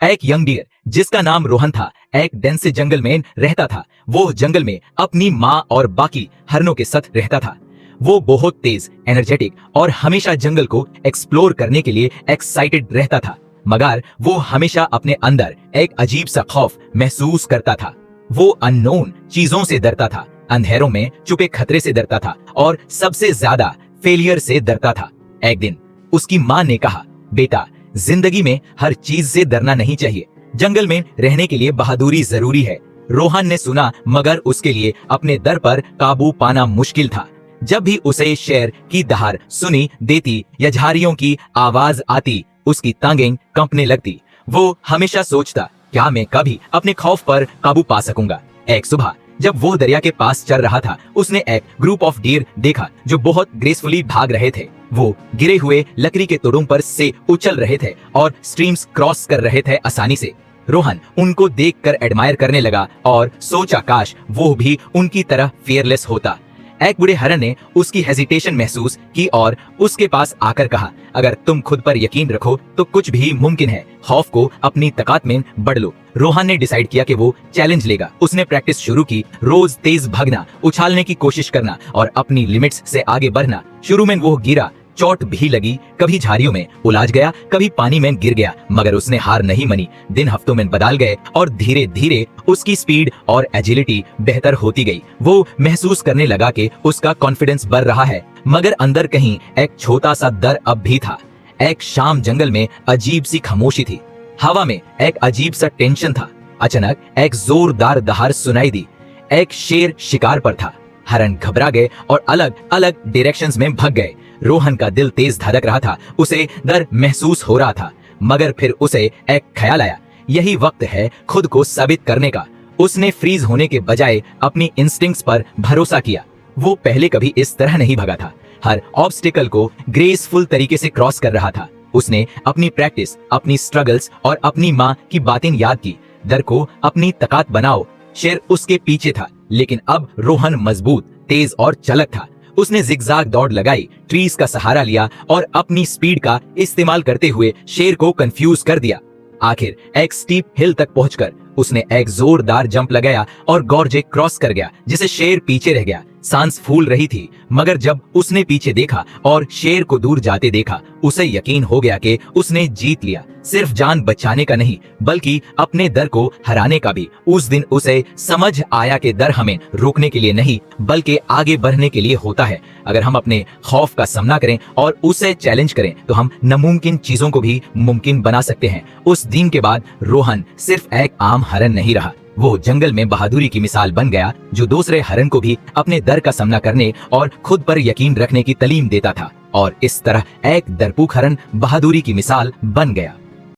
एक young dear जिसका नाम रोहन था एक डेंस जंगल में रहता था। वो जंगल में अपनी माँ और बाकी हरणों के साथ रहता था। वो बहुत तेज, एनर्जेटिक और हमेशा जंगल को एक्सप्लोर करने के लिए एक्साइटेड रहता था, मगर वो हमेशा अपने अंदर एक अजीब सा खौफ महसूस करता था। वो अननोन चीजों से डरता था, अंधेरों में छुपे खतरे से डरता था और सबसे ज्यादा फेलियर से डरता था। एक दिन उसकी माँ ने कहा, बेटा, जिंदगी में हर चीज से डरना नहीं चाहिए। जंगल में रहने के लिए बहादुरी जरूरी है। रोहन ने सुना, मगर उसके लिए अपने डर पर काबू पाना मुश्किल था। जब भी उसे शेर की दहाड़ सुनी देती या झाड़ियों की आवाज आती, उसकी टांगें कांपने लगती। वो हमेशा सोचता, क्या मैं कभी अपने खौफ पर काबू पा सकूंगा। एक सुबह जब वो दरिया के पास चल रहा था, उसने एक ग्रुप ऑफ डियर देखा जो बहुत ग्रेसफुली भाग रहे थे। वो गिरे हुए लकड़ी के तोड़ों पर से उछल रहे थे और स्ट्रीम्स क्रॉस कर रहे थे आसानी से। रोहन उनको देखकर एडमायर करने लगा और सोचा, काश वो भी उनकी तरह फियरलेस होता। एक बूढ़े हरण ने उसकी हेजिटेशन महसूस की और उसके पास आकर कहा, अगर तुम खुद पर यकीन रखो तो कुछ भी मुमकिन है। खौफ को अपनी ताकत में बढ़ लो। रोहन ने डिसाइड किया कि वो चैलेंज लेगा। उसने प्रैक्टिस शुरू की, रोज तेज भागना, उछालने की कोशिश करना और अपनी लिमिट्स से आगे बढ़ना। शुरू में वो गिरा, चोट भी लगी, कभी झाड़ियों में उलझ गया, कभी पानी में गिर गया, मगर उसने हार नहीं मानी। दिन हफ्तों में बदल गए और धीरे धीरे उसकी स्पीड और एजिलिटी बेहतर होती गई। वो महसूस करने लगा कि उसका कॉन्फिडेंस बढ़ रहा है, मगर अंदर कहीं एक छोटा सा डर अब भी था। एक शाम जंगल में अजीब सी खामोशी थी। हवा में एक अजीब सा टेंशन था। अचानक एक जोरदार दहाड़ सुनाई दी। एक शेर शिकार पर था। हरण घबरा गए और अलग अलग डायरेक्शंस में भाग गए। रोहन का दिल तेज धड़क रहा था। उसे डर महसूस हो रहा था, मगर फिर उसे एक ख्याल आया, यही वक्त है खुद को साबित करने का। उसने फ्रीज होने के बजाय अपनी इंस्टिंक्ट्स पर भरोसा किया। वो पहले कभी इस तरह नहीं भागा था। हर ऑब्स्टिकल को ग्रेसफुल तरीके से क्रॉस कर रहा था। उसने अपनी प्रैक्टिस, अपनी स्ट्रगल्स और अपनी माँ की बातें याद की। डर को अपनी ताकत बनाओ। शेर उसके पीछे था, लेकिन अब रोहन मजबूत, तेज और चलक था। उसने जिगजैग दौड़ लगाई, ट्रीज का सहारा लिया और अपनी स्पीड का इस्तेमाल करते हुए शेर को कंफ्यूज कर दिया। आखिर एक स्टीप हिल तक पहुंचकर उसने एक जोरदार जंप लगाया और गॉर्जे क्रॉस कर गया, जिसे शेर पीछे रह गया। सांस फूल रही थी, मगर जब उसने पीछे देखा और शेर को दूर जाते देखा, उसे यकीन हो गया कि उसने जीत लिया। सिर्फ जान बचाने का नहीं, बल्कि अपने डर को हराने का भी। उस दिन उसे समझ आया कि डर हमें रोकने के लिए नहीं, बल्कि आगे बढ़ने के लिए होता है। अगर हम अपने खौफ का सामना करें और उसे चैलेंज करें, तो हम नामुमकिन चीजों को भी मुमकिन बना सकते हैं। उस दिन के बाद रोहन सिर्फ एक आम हरण नहीं रहा, वो जंगल में बहादुरी की मिसाल बन गया, जो दूसरे हरण को भी अपने डर का सामना करने और खुद पर यकीन रखने की तालीम देता था। और इस तरह एक डरपोक हरण बहादुरी की मिसाल बन गया।